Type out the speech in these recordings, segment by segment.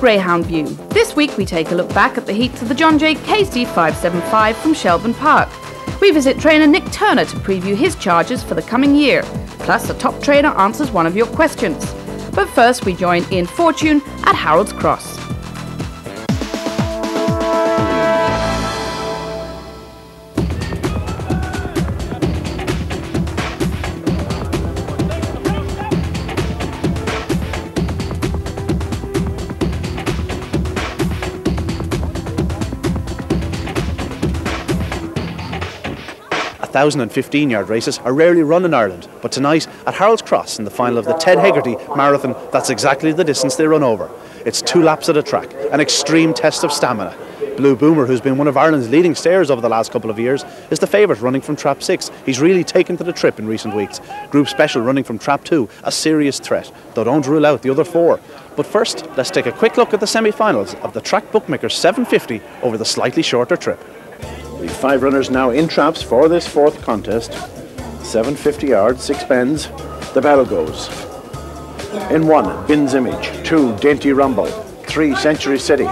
Greyhound View. This week we take a look back at the heats of the John J.Casey 575 from Shelbourne Park. We visit trainer Nick Turner to preview his charges for the coming year. Plus, a top trainer answers one of your questions. But first we join Ian Fortune at Harold's Cross. 1,015-yard races are rarely run in Ireland, but tonight at Harold's Cross in the final of the Ted Hegarty Marathon, that's exactly the distance they run over. It's 2 laps at a track, an extreme test of stamina. Blue Boomer, who's been one of Ireland's leading stayers over the last couple of years, is the favourite running from Trap 6. He's really taken to the trip in recent weeks. Group Special running from Trap 2, a serious threat, though don't rule out the other 4. But first, let's take a quick look at the semi-finals of the Track Bookmakers 750 over the slightly shorter trip. The 5 runners now in traps for this 4th contest. 750 yards, 6 bends. The bell goes. In 1, Bin's Image. 2, Dainty Rumble. 3, Century City.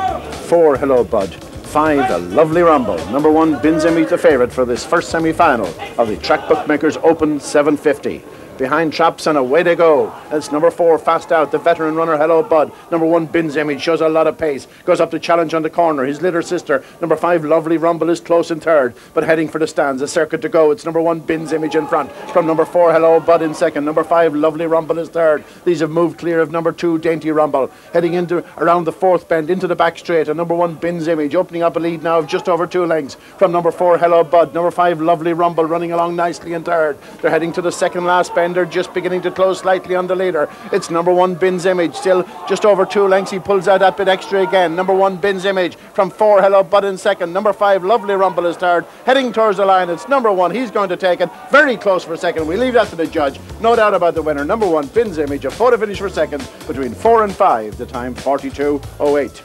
4, Hello Bud. 5, A Lovely Rumble. Number 1, Bin's Image, the favourite for this first semi-final of the Track Bookmakers Open 750. Behind traps and away they go. It's number 4, Fast Out, the veteran runner, Hello Bud. Number 1, Bin's Image, shows a lot of pace. Goes up to challenge on the corner. His little sister, number 5, Lovely Rumble, is close in 3rd, but heading for the stands. A circuit to go. It's number 1, Bin's Image in front. From number 4, Hello Bud in 2nd. Number 5, Lovely Rumble is 3rd. These have moved clear of number 2, Dainty Rumble. Heading into around the 4th bend, into the back straight. And number 1, Bin's Image, opening up a lead now of just over 2 lengths. From number 4, Hello Bud. Number 5, Lovely Rumble, running along nicely in 3rd. They're heading to the 2nd last bend. They're just beginning to close slightly on the leader. It's number 1, Bin's Image, still just over 2 lengths. He pulls out that bit extra again. Number 1, Bin's Image. From 4, Hello Bud in 2nd. Number 5, Lovely Rumble is 3rd. Heading towards the line. It's number 1. He's going to take it. Very close for 2nd. We leave that to the judge. No doubt about the winner. Number 1, Bin's Image. A photo finish for 2nd between 4 and 5. The time 42:08.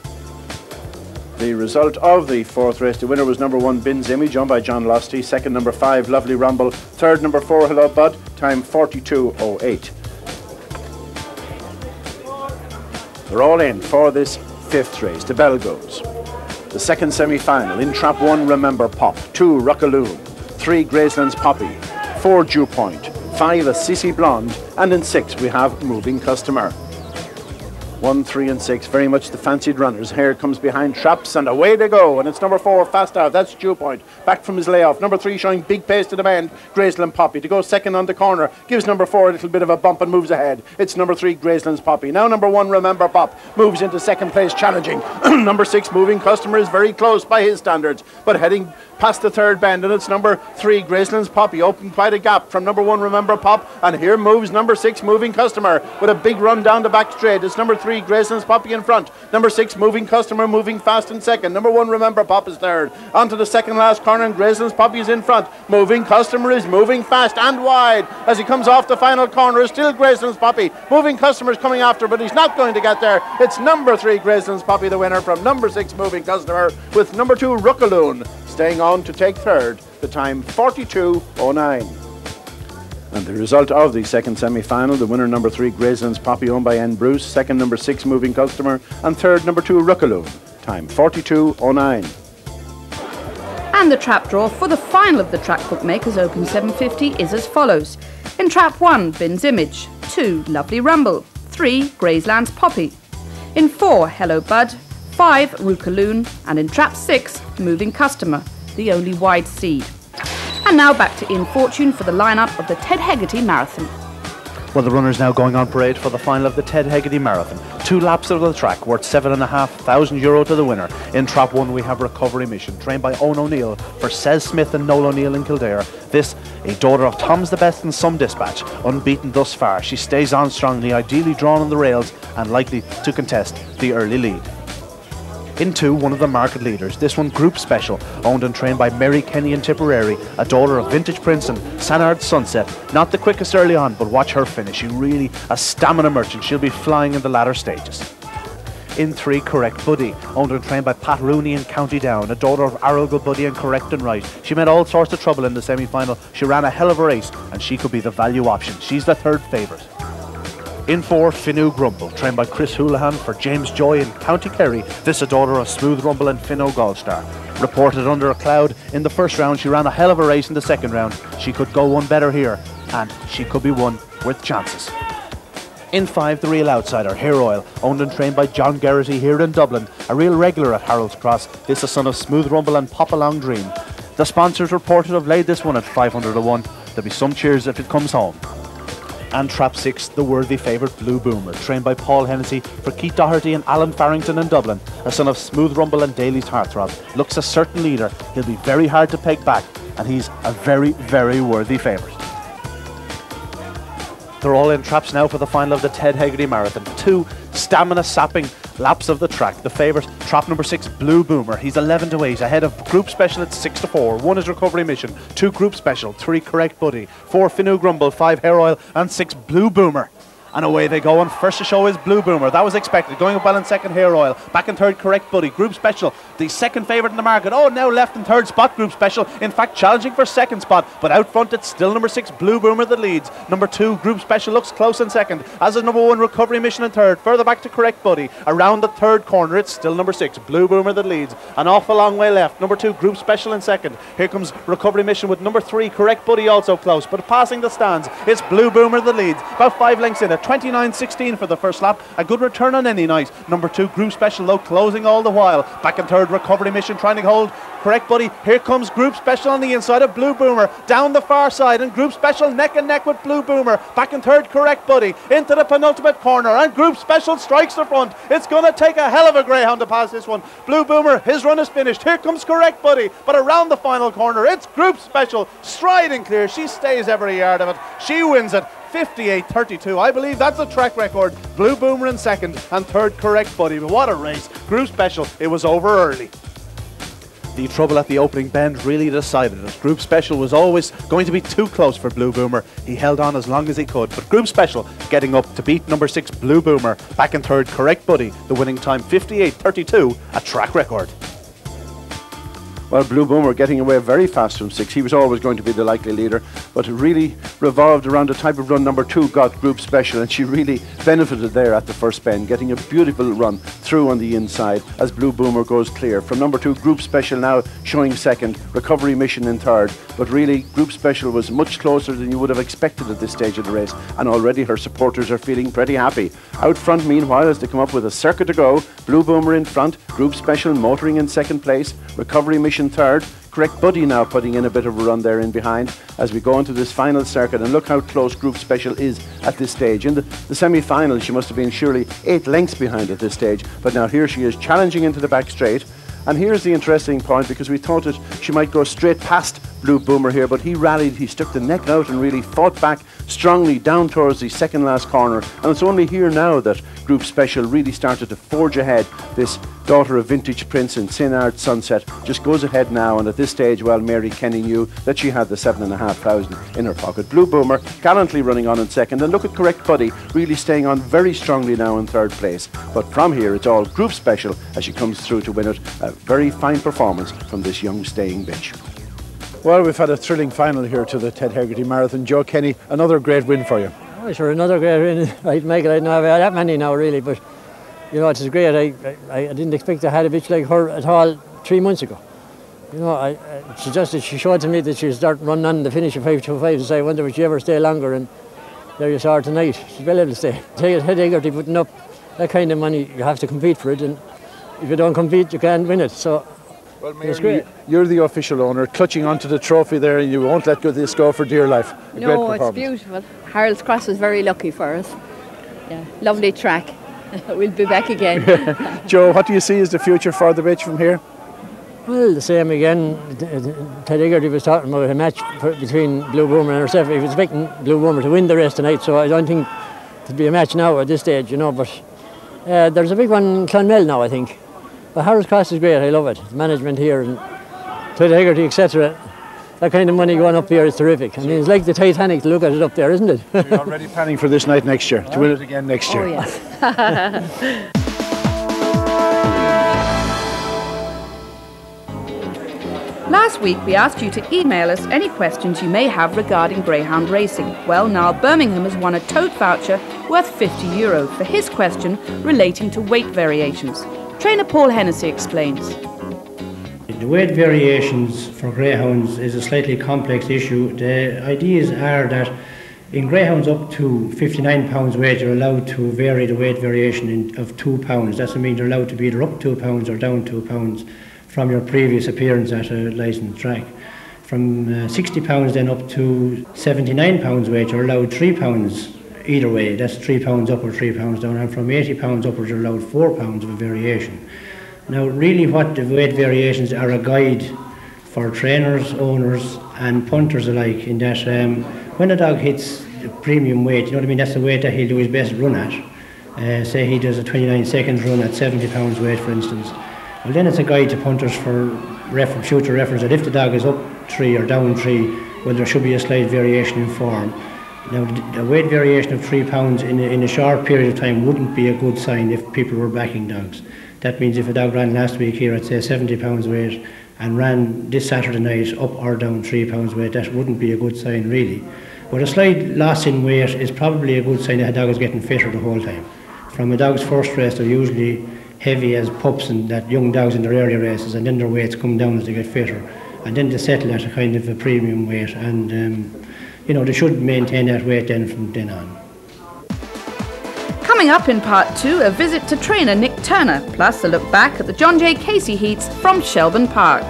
The result of the 4th race, the winner was number 1, Bin's Image, owned by John Losty. 2nd, number 5, Lovely Rumble. 3rd, number 4, Hello Bud. Time 42:08. They're all in for this 5th race. The bell goes. The 2nd semi-final. In trap 1, Remember Pop. 2, Rockaloon. 3, Graceland's Poppy. 4, Dew Point. 5, Assisi Blonde. And in 6, we have Moving Customer. 1, 3 and 6, very much the fancied runners. Here comes behind traps and away they go. And it's number 4, Fast Out. That's Dew Point. Back from his layoff. Number 3 showing big pace to the bend. Graceland Poppy to go 2nd on the corner. Gives number 4 a little bit of a bump and moves ahead. It's number 3, Graceland's Poppy. Now number 1, Remember Pop, moves into 2nd place challenging. Number 6, Moving Customer, is very close by his standards, but heading past the 3rd bend, and it's number 3, Graceland's Poppy, open quite a gap from number 1, Remember Pop, and here moves number 6, Moving Customer, with a big run down the back straight. It's number 3, Graceland's Poppy in front. Number 6, Moving Customer, moving fast in 2nd. Number 1, Remember Pop is 3rd. Onto the 2nd last corner, and Graceland's Poppy is in front. Moving Customer is moving fast and wide as he comes off the final corner. Is still Graceland's Poppy. Moving Customer is coming after, but he's not going to get there. It's number 3, Graceland's Poppy, the winner, from number 6, Moving Customer, with number 2, Rookaloon, staying on to take 3rd, the time 42:09. And the result of the 2nd semi-final, the winner number 3, Graceland's Poppy, owned by N. Bruce. 2nd, number 6, Moving Customer, and 3rd, number 2, Rookaloon. Time 42:09. And the trap draw for the final of the Track Bookmakers Open 750 is as follows. In trap 1, Bin's Image. 2, Lovely Rumble. 3, Graceland's Poppy. In 4, Hello Bud. 5, Rookaloon, and in trap 6, Moving Customer, the only wide seed. And now back to Ian Fortune for the lineup of the Ted Hegarty Marathon. Well, the runners now going on parade for the final of the Ted Hegarty Marathon. 2 laps of the track, worth €7,500 to the winner. In trap 1, we have Recovery Mission, trained by Owen O'Neill for Cez Smith and Noel O'Neill in Kildare. This, a daughter of Tom's the Best in some dispatch, unbeaten thus far. She stays on strongly, ideally drawn on the rails and likely to contest the early lead. In 2, one of the market leaders, this one Group Special, owned and trained by Mary Kenny in Tipperary, a daughter of Vintage Prince and Sanard Sunset. Not the quickest early on, but watch her finish. She's really a stamina merchant. She'll be flying in the latter stages. In 3, Correct Buddy, owned and trained by Pat Rooney in County Down, a daughter of Arrogant Buddy and Correct and Right. She met all sorts of trouble in the semi-final. She ran a hell of a race, and she could be the value option. She's the 3rd favourite. In 4, FINUGE Rumble, trained by Chris Houlihan for James Joy in County Kerry. This a daughter of Smooth Rumble and Finno Goldstar. Reported under a cloud in the first round, she ran a hell of a race in the second round. She could go one better here, and she could be one with chances. In 5, the real outsider, Hair Oil, owned and trained by John Garrity here in Dublin, a real regular at Harold's Cross. This a son of Smooth Rumble and Pop Along Dream. The sponsors reported have laid this one at 500 to 1. There'll be some cheers if it comes home. And trap 6, the worthy favourite Blue Boomer, trained by Paul Hennessy for Keith Doherty and Alan Farrington in Dublin, a son of Smooth Rumble and Daly's Heartthrob. Looks a certain leader. He'll be very hard to peg back, and he's a very, very worthy favourite. They're all in traps now for the final of the Ted Hegarty Marathon. 2 stamina-sapping laps of the track. The favourite, trap number 6, Blue Boomer. He's 11 to 8, ahead of Group Special at 6 to 4. 1 is Recovery Mission, 2 Group Special, 3 Correct Buddy, 4 FINUGE Rumble, 5 Hair Oil, and 6 Blue Boomer. And away they go, and first to show is Blue Boomer. That was expected. Going up well in second, Hair Oil. Back in third, Correct Buddy. Group Special, the second favourite in the market. Oh, now left and third spot, Group Special. In fact, challenging for second spot. But out front, it's still number 6, Blue Boomer that leads. Number 2, Group Special, looks close in second. As is number 1, Recovery Mission in third. Further back to Correct Buddy. Around the third corner, it's still number 6, Blue Boomer that leads. An awful long way left. Number 2, Group Special in second. Here comes Recovery Mission with number 3, Correct Buddy also close. But passing the stands, it's Blue Boomer that leads. About 5 lengths in at 29.16 for the first lap. A good return on any night. Number 2, Group Special, though, closing all the while. Back in third, Recovery Mission trying to hold Correct Buddy. Here comes Group Special on the inside of Blue Boomer. Down the far side, and Group Special neck and neck with Blue Boomer. Back in third, Correct Buddy. Into the penultimate corner, and Group Special strikes the front. It's going to take a hell of a greyhound to pass this one. Blue Boomer, his run is finished. Here comes Correct Buddy. But around the final corner, it's Group Special striding clear. She stays every yard of it. She wins it. 58.32. I believe that's a track record. Blue Boomer in second and third, Correct Buddy. But what a race. Group Special, it was over early. The trouble at the opening bend really decided it. Group Special was always going to be too close for Blue Boomer. He held on as long as he could, but Group Special getting up to beat number 6, Blue Boomer. Back in third, Correct Buddy. The winning time, 58.32, a track record. Well, Blue Boomer getting away very fast from 6. He was always going to be the likely leader, but it really revolved around the type of run number 2 got Group Special, and she really benefited there at the first bend, getting a beautiful run through on the inside as Blue Boomer goes clear. From number 2, Group Special now showing second, Recovery Mission in third, but really Group Special was much closer than you would have expected at this stage of the race, and already her supporters are feeling pretty happy. Out front, meanwhile, as they come up with a circuit to go, Blue Boomer in front, Group Special motoring in second place, Recovery Mission third, Correct Buddy now putting in a bit of a run there in behind as we go into this final circuit, and look how close Group Special is at this stage. In the semi-final she must have been surely 8 lengths behind at this stage, but now here she is challenging into the back straight. And here's the interesting point, because we thought that she might go straight past Blue Boomer here, but he rallied, he stuck the neck out and really fought back strongly down towards the second last corner. And it's only here now that Group Special really started to forge ahead. This daughter of Vintage Prince and Sinard Sunset just goes ahead now, and at this stage, well, Mary Kenny knew that she had the 7,500 in her pocket. Blue Boomer gallantly running on in second, and look at Correct Buddy really staying on very strongly now in third place. But from here it's all Group Special as she comes through to win it. A very fine performance from this young staying bitch. Well, we've had a thrilling final here to the Ted Hegarty Marathon. Joe Kenny, another great win for you. Oh, sure, another great win. I'd make it. I don't have that many now, really, but you know, it's great. I didn't expect I had a bitch like her at all 3 months ago. You know, she showed to me that she'd start running on the finish of 5:25, and so I wonder would she ever stay longer, and there you saw her tonight. She's well able to stay. Ted Hegarty putting up that kind of money, you have to compete for it, and if you don't compete, you can't win it. So. Well, Mary, you're the official owner, clutching onto the trophy there, and you won't let this go for dear life. No, it's beautiful. Harold's Cross was very lucky for us. Yeah, lovely track. We'll be back again. Joe, what do you see as the future for the bitch from here? Well, the same again. Ted Hegarty was talking about a match between Blue Boomer and herself. He was expecting Blue Boomer to win the race tonight, so I don't think there'd be a match now at this stage, you know, but there's a big one in Clonmel now, I think. But Harold's Cross is great, I love it. The management here and Ted Hegarty, etc. That kind of money going up here is terrific. I mean, it's like the Titanic to look at it up there, isn't it? You're already planning for this night next year, to win it again next year. Oh, yes. Last week we asked you to email us any questions you may have regarding greyhound racing. Well, Niall Birmingham has won a tote voucher worth €50 for his question relating to weight variations. Trainer Paul Hennessy explains. The weight variations for greyhounds is a slightly complex issue. The ideas are that in greyhounds up to 59 pounds weight, you're allowed to vary the weight variation of 2 pounds. That means you're allowed to be either up 2 pounds or down 2 pounds from your previous appearance at a licensed track. From 60 pounds then up to 79 pounds weight, you're allowed 3 pounds either way. That's 3 pounds up or 3 pounds down. And from 80 pounds upwards, you're allowed 4 pounds of a variation. Now, really what the weight variations are a guide for trainers, owners and punters alike, in that when a dog hits the premium weight, you know what I mean, that's the weight that he'll do his best run at. Say he does a 29 seconds run at 70 pounds weight, for instance. Well, then it's a guide to punters for future reference that if the dog is up 3 or down 3, well, there should be a slight variation in form. Now, the weight variation of 3 pounds in a short period of time wouldn't be a good sign if people were backing dogs. That means if a dog ran last week here at say 70 pounds weight and ran this Saturday night up or down 3 pounds weight, that wouldn't be a good sign really. But a slight loss in weight is probably a good sign that a dog is getting fitter the whole time. From a dog's first race, they're usually heavy as pups and that young dogs in their earlier races, and then their weights come down as they get fitter, and then they settle at a kind of a premium weight, and you know, they should maintain that weight then from then on. Coming up in part 2, a visit to trainer Nick Turner, plus a look back at the John J.Casey heats from Shelbourne Park.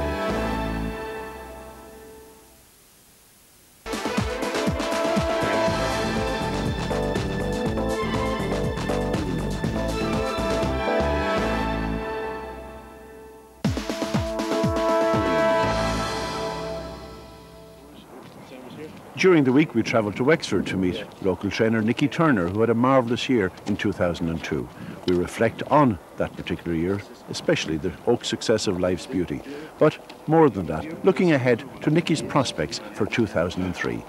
During the week we travelled to Wexford to meet local trainer Nicky Turner, who had a marvellous year in 2002. We reflect on that particular year, especially the Oak's success of Life's Beauty. But more than that, looking ahead to Nicky's prospects for 2003.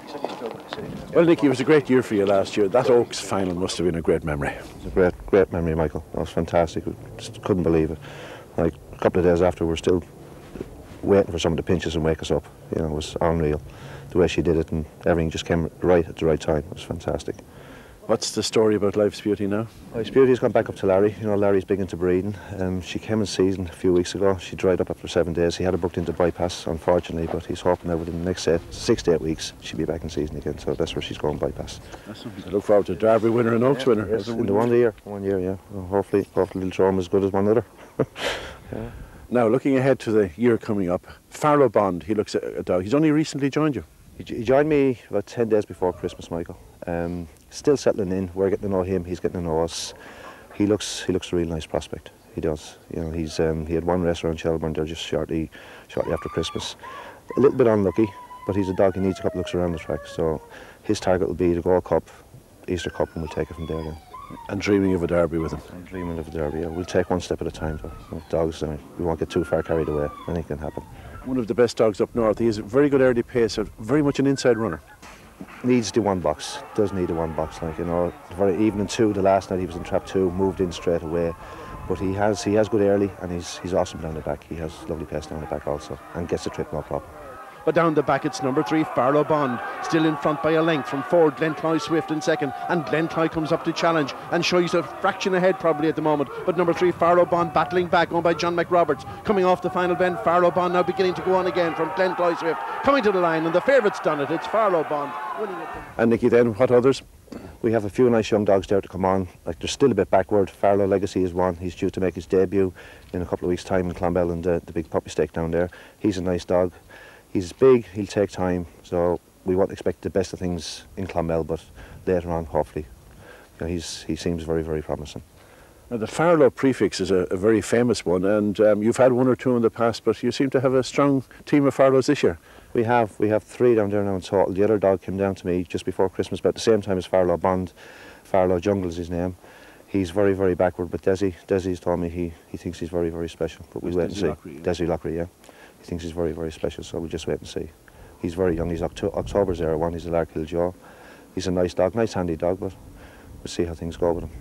Well, Nicky, it was a great year for you last year. That Oak's final must have been a great memory. It was a great memory, Michael. That was fantastic. We just couldn't believe it. Like a couple of days after, we were still waiting for someone to pinch us and wake us up. You know, it was unreal. The way she did it, and everything just came right at the right time. It was fantastic. What's the story about Life's Beauty now? Life's Beauty's gone back up to Larry. You know, Larry's big into breeding. She came in season a few weeks ago. She dried up after 7 days. He had her booked into bypass, unfortunately, but he's hoping that within the next 6 to 8 weeks she'll be back in season again. So that's where she's going, bypass. That's something to look forward to. Derby winner and Oaks winner. Yes, in the 1 year, yeah. Well, hopefully it'll show him as good as one other. Yeah. Now, looking ahead to the year coming up, FARLOE Bond, he looks at a dog. He's only recently joined you. He joined me about 10 days before Christmas, Michael. Still settling in. We're getting to know him. He's getting to know us. He looks a real nice prospect. He does. You know, he had one race around Shelbourne there just shortly after Christmas. A little bit unlucky, but he's a dog. He needs a couple of looks around the track. So his target will be the Gold Cup, Easter Cup, and we'll take it from there then. And dreaming of a derby with him. I'm dreaming of a derby. Yeah. We'll take one step at a time. Though. Dogs, we won't get too far carried away. Anything can happen. One of the best dogs up north. He has a very good early pace, very much an inside runner. Needs the one box. Does need the one box. Like, you know, even in 2, the last night he was in trap 2, moved in straight away. But he has good early, and he's awesome down the back. He has lovely pace down the back also, and gets the trip no problem. But down the back it's number 3, FARLOE Bond, still in front by a length from 4, Glencloy Swift in second, and Glencloy comes up to challenge and shows a fraction ahead probably at the moment, but number 3, FARLOE Bond, battling back, owned by John McRoberts, coming off the final bend. FARLOE Bond now beginning to go on again from Glencloy Swift, coming to the line, and the favourite's done it. It's FARLOE Bond winning it. And Nicky, then what others? We have a few nice young dogs there to come on. Like, they're still a bit backward. FARLOE Legacy is one. He's due to make his debut in a couple of weeks' time in Clonbell and the big puppy stake down there. He's a nice dog. He's big, he'll take time, so we won't expect the best of things in Clonbell, but later on, hopefully, you know, he seems very, very promising. Now, the FARLOE prefix is a very famous one, and you've had 1 or 2 in the past, but you seem to have a strong team of FARLOEs this year. We have 3 down there now in total. The other dog came down to me just before Christmas, about the same time as FARLOE Bond. FARLOE Jungle is his name. He's very, very backward, but Desi's told me he thinks he's very, very special, but we'll wait and see. Desi Lockery, yeah. He thinks he's very, very special, so we'll just wait and see. He's very young. He's October's era 1. He's a Larkhill Joe. He's a nice dog, nice handy dog, but we'll see how things go with him.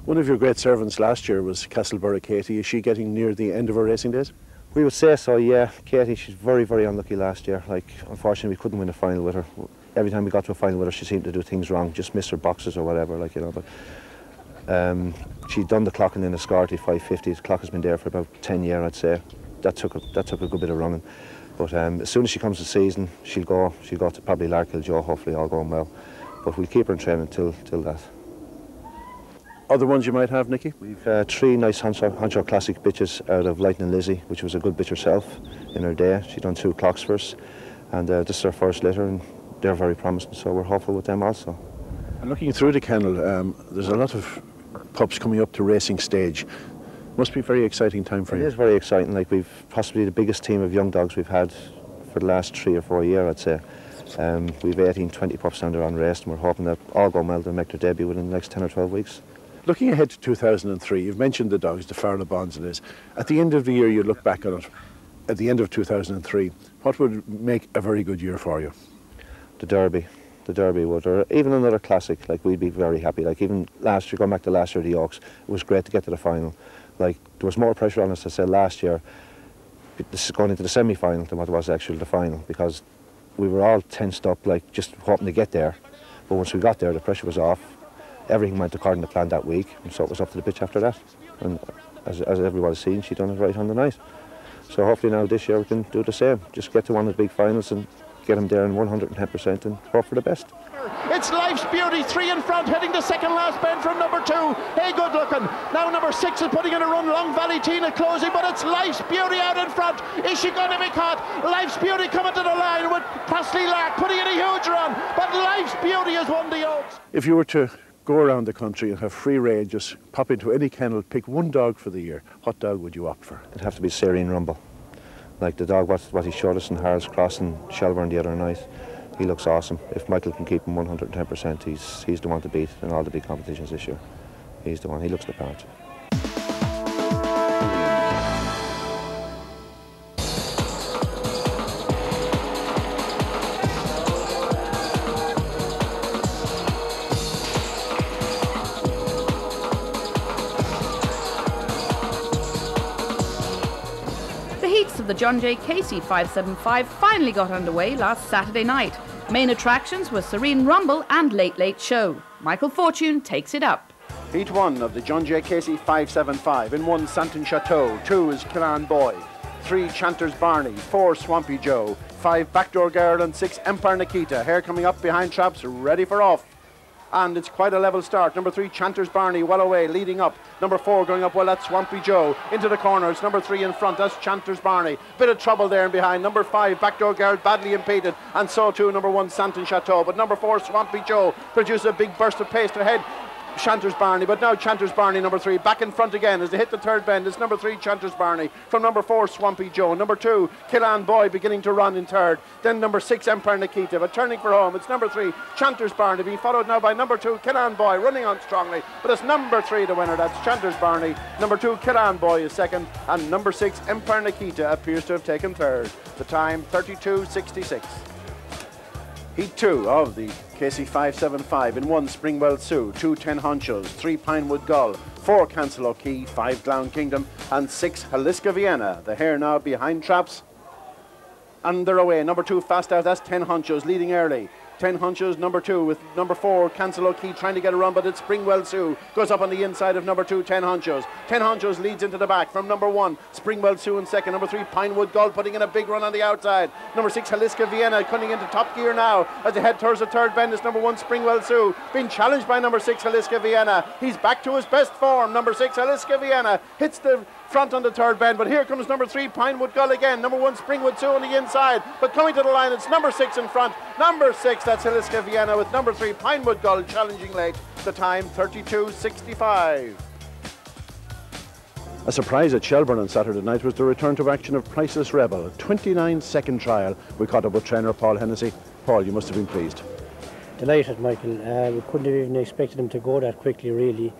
One of your great servants last year was Castleborough Katie. Is she getting near the end of her racing days? We would say so, yeah. Katie, she's very, very unlucky last year. Like, unfortunately, we couldn't win a final with her. Every time we got to a final with her, she seemed to do things wrong, just miss her boxes or whatever, like, you know. But she'd done the clocking in a Scarty 550. The clock has been there for about 10 years, I'd say. That took a good bit of running. But as soon as she comes to season, she'll go to probably Larkhill Joe, hopefully all going well. But we'll keep her in training till that. Other ones you might have, Nicky? We've 3 nice Honcho Classic bitches out of Lightning Lizzie, which was a good bitch herself in her day. She'd done 2 clocks for us, and this is her first litter, and they're very promising, so we're hopeful with them also. And looking through the kennel, there's a lot of pups coming up to racing stage. Must be a very exciting time for you. It is very exciting. Like, we've possibly the biggest team of young dogs we've had for the last 3 or 4 years, I'd say. We've 18, 20 pups down there on race, and we're hoping that all go well, they'll make their debut within the next 10 or 12 weeks. Looking ahead to 2003, you've mentioned the dogs, the FARLOE bonds and this. At the end of the year, you look back on it, at the end of 2003, what would make a very good year for you? The Derby would, or even another classic. Like, we'd be very happy. Like, even last year, going back to last year, the Oaks, it was great to get to the final. Like, there was more pressure on us, I said, last year, this is going into the semi-final than what was actually the final, because we were all tensed up, like, just hoping to get there. But once we got there, the pressure was off. Everything went according to plan that week, and so it was up to the pitch after that. And as everybody's seen, she done it right on the night. So hopefully now this year we can do the same. Just get to one of the big finals and get them there in 110% and hope for the best. It's Life's Beauty, 3 in front, heading to second last bend from number 2. Hey, good looking. Now number 6 is putting in a run. Long Valley Tina closing, but it's Life's Beauty out in front. Is she going to be caught? Life's Beauty coming to the line with Presley Lark putting in a huge run, but Life's Beauty has won the Oaks. If you were to go around the country and have free rein, just pop into any kennel, pick one dog for the year, what dog would you opt for? It'd have to be Serene Rumble. Like the dog, what he showed us in Harold's Cross and Shelbourne the other night, he looks awesome. If Michael can keep him 110%, he's the one to beat in all the big competitions this year. He's the one, he looks the part. Of the John J.Casey 575 finally got underway last Saturday night. Main attractions were Serene Rumble and Late Late Show. Michael Fortune takes it up. Heat 1 of the John J.Casey 575. In 1, Santon Chateau. 2 is Killan Boy. 3, Chanters Barney. 4, Swampy Joe. 5, Backdoor Girl. And 6, Empire Nikita. Hair coming up behind traps, ready for off. And it's quite a level start. Number 3, Chanters Barney, well away, leading up. Number 4 going up well, that's Swampy Joe. Into the corner, it's number 3 in front, that's Chanters Barney. Bit of trouble there and behind. Number 5, Backdoor Girl, badly impeded. And so too, number 1, Santon Chateau. But number 4, Swampy Joe, produced a big burst of pace to head Chanters Barney, but now Chanters Barney, number 3, back in front again as they hit the third bend. It's number 3, Chanters Barney, from number 4, Swampy Joe. Number 2, Killan Boy beginning to run in third. Then number 6, Empire Nikita, but turning for home. It's number 3, Chanters Barney, being followed now by number 2, Killan Boy, running on strongly. But it's number 3, the winner, that's Chanters Barney. Number 2, Killan Boy is second, and number 6, Empire Nikita appears to have taken third. The time, 32.66. Heat 2 of the Casey 575. In 1, Springwell Sioux, 2, 10 Honchos, 3, Pinewood Gull, 4, Cancel O'Key, 5, Clown Kingdom, and 6, Haliska Vienna. The hare now behind traps, and they're away. Number 2, fast out, that's 10 Honchos, leading early. 10 Honchos, number 2, with number 4, Cancel O'Key trying to get a run, but it's Springwell Sioux. Goes up on the inside of number 2, 10 Honchos. 10 Honchos leads into the back from number 1, Springwell Sioux in second. Number 3, Pinewood Gull putting in a big run on the outside. Number 6, Haliska Vienna cutting into top gear now as they head towards the third bend. It's number 1, Springwell Sioux being challenged by number 6, Haliska Vienna. He's back to his best form. Number 6, Haliska Vienna hits the front on the third bend, but here comes number 3, Pinewood Gull again. Number 1, Springwood Sioux on the inside, but coming to the line, it's number 6 in front. Number 6, that's Haliska Vienna, with number 3, Pinewood Gull challenging late. The time, 32.65. A surprise at Shelbourne on Saturday night was the return to action of Priceless Rebel, a 29-second trial. We caught up with trainer Paul Hennessy. Paul, you must have been pleased. Delighted, Michael. We couldn't have even expected him to go that quickly, really.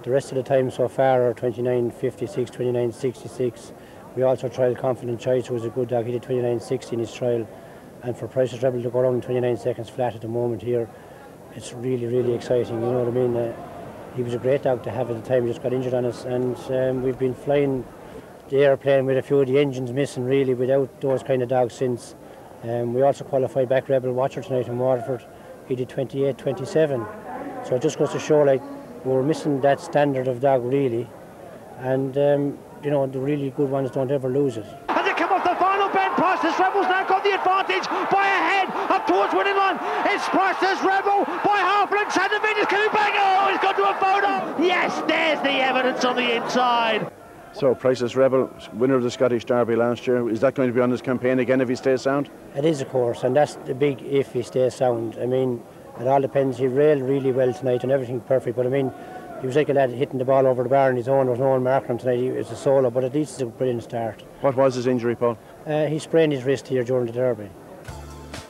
The rest of the time so far are 29.56, 29.66. We also tried Confident Choice, who was a good dog. He did 29.60 in his trial. And for Priceless Rebel to go around 29 seconds flat at the moment here, it's really, really exciting. You know what I mean? He was a great dog to have at the time. He just got injured on us. And we've been flying the airplane with a few of the engines missing really without those kind of dogs since. We also qualified back Rebel Watcher tonight in Waterford. He did 28-27. So it just goes to show like we're missing that standard of dog really. And you know, the really good ones don't ever lose it. And they come off the final bend. Priceless Rebel's now got the advantage by a head up towards winning line. It's Priceless Rebel by half length centimetres. Can he bang? Oh, he's got to a photo. Yes, there's the evidence on the inside. So Priceless Rebel, winner of the Scottish Derby last year. Is that going to be on his campaign again if he stays sound? It is, of course, and that's the big if he stays sound. I mean, it all depends. He railed really well tonight and everything perfect, but I mean, he was like a lad hitting the ball over the bar on his own. There was no one marking him tonight. He was a solo, but at least it's a brilliant start. What was his injury, Paul? He sprained his wrist here during the Derby.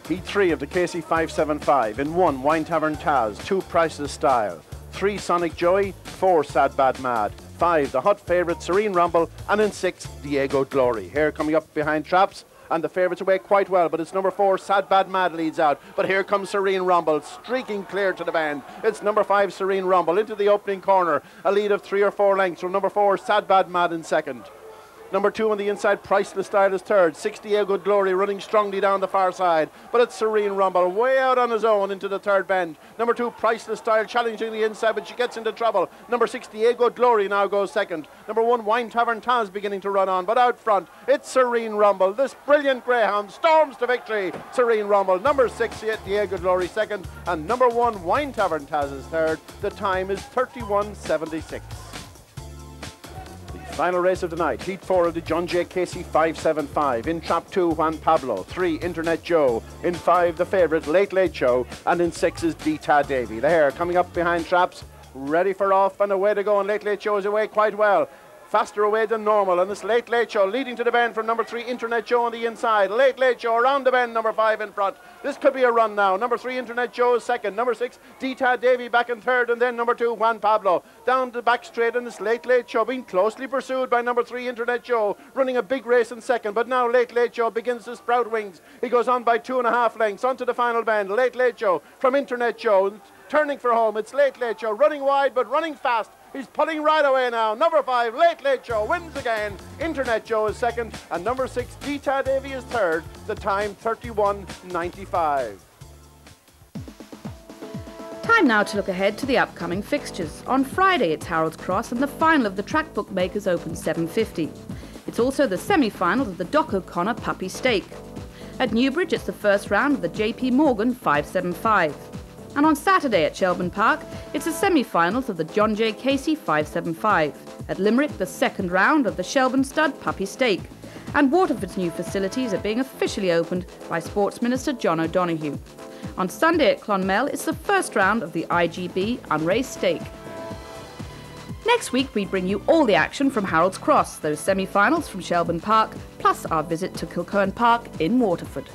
Heat 3 of the Casey 575. In 1, Wine Tavern Taz. 2, Priceless Style. 3, Sonic Joey. 4, Sad Bad Mad. 5, the hot favourite Serene Rumble. And in 6, Diego Glory. Here coming up behind traps. And the favourites away quite well, but it's number 4, Sad Bad Mad leads out. But here comes Serene Rumble, streaking clear to the bend. It's number 5, Serene Rumble, into the opening corner. A lead of 3 or 4 lengths from number 4, Sad Bad Mad in second. Number 2 on the inside, Priceless Style is third. 6, Diego Glory running strongly down the far side. But it's Serene Rumble way out on his own into the third bend. Number 2, Priceless Style challenging the inside, but she gets into trouble. Number 6, Diego Glory now goes second. Number 1, Wine Tavern Taz beginning to run on, but out front, it's Serene Rumble. This brilliant greyhound storms to victory. Serene Rumble, number 6, Diego Glory second, and number 1, Wine Tavern Taz is third. The time is 31:76. Final race of the night, Heat 4 of the John J.Casey 575. In trap 2, Juan Pablo. 3, Internet Joe. In 5, the favourite, Late Late Show. And in 6 is Dita Davy. The hare coming up behind traps, ready for off and away to go. And Late Late Show is away quite well. Faster away than normal, and this Late Late Show leading to the bend from number 3, Internet Joe on the inside. Late Late Show around the bend, number 5 in front. This could be a run now. Number 3, Internet Joe is second. Number 6, Dita Davy back in third, and then number 2, Juan Pablo. Down the back straight, and this Late Late Show being closely pursued by number 3, Internet Joe, running a big race in second. But now Late Late Show begins to sprout wings. He goes on by 2.5 lengths onto the final bend. Late Late Show from Internet Joe turning for home. It's Late Late Show running wide but running fast. He's pulling right away now. Number 5, Late Late Show wins again. Internet Joe is second, and number 6, Dita Davy is third. The time 31:95. Time now to look ahead to the upcoming fixtures. On Friday it's Harold's Cross and the final of the Track Bookmakers Open 750. It's also the semi-final of the Doc O'Connor Puppy Stake. At Newbridge it's the first round of the JP Morgan 575. And on Saturday at Shelbourne Park, it's the semi-finals of the John J. Casey 575. At Limerick, the second round of the Shelbourne Stud Puppy Stake. And Waterford's new facilities are being officially opened by Sports Minister John O'Donoghue. On Sunday at Clonmel, it's the first round of the IGB Unraced Stake. Next week, we bring you all the action from Harold's Cross, those semi-finals from Shelbourne Park, plus our visit to Kilcoen Park in Waterford.